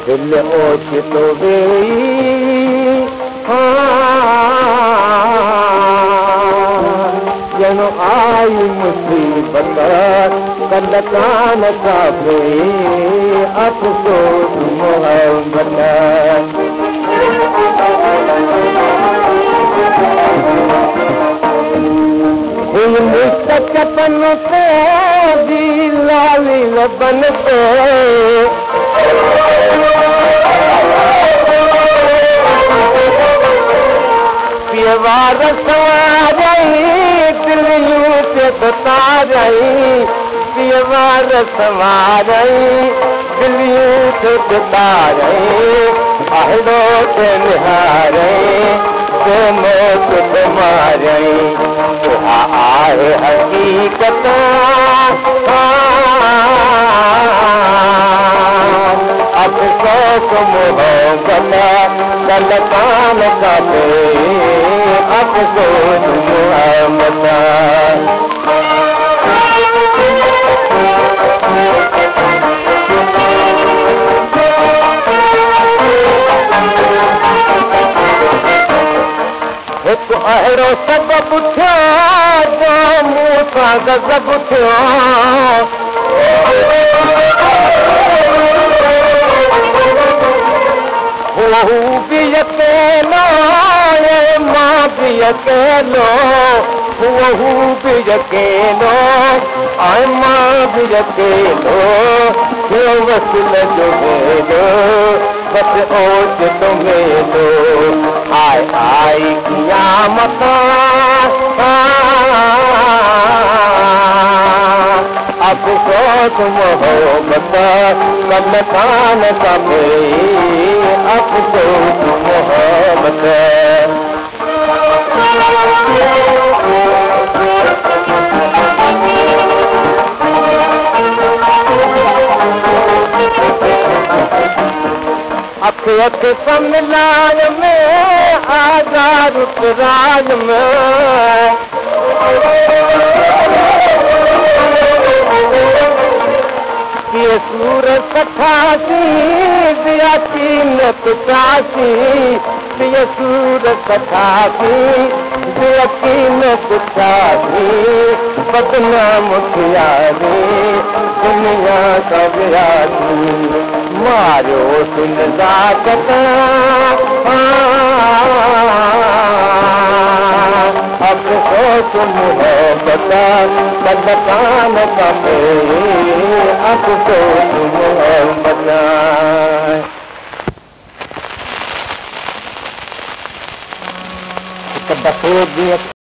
दिल ओचितो वेई जनो आई मुसीबत कल कान काबे अफ़सोस मोहब्बत हुई मुस्तकपन पे दी लाली लबन पे पियवार सवारई दिलियूं ते तारई पियवार सवारई दिलियूं ते तारई अहिड़ो ते निहारई ते मौत ते मारई तुहा आहे हक़ीक़त अफ़सोस मोहब्बत कल कान काबे अफ़सोस मोहब्बत हिकु अहिड़ो सबबु थियो जो मूं सां गज़ब थियो हू भी अकेलो मां भी अकेलो हू भी अकेलो ऐं मां भी अकेलो थियो वसील जो मेलो बस ओचितो मेलो आई क़यामत अफ़सोस मोहब्बत कल कान काबे अफ़सोस मोहब्बत अख अख सम्मिलान में आज़ाद राज में ये सूरत कथासी दिया कीन पितासी ये सूरत कथासी दिया कीन पितासी बदनाम थियारी दुनिया का विरासी मारो सुन दाकत अफ़सोस मोहब्बत कल कान काबे अफ़सोस मोहब्बत हिकु दफ़े जीअं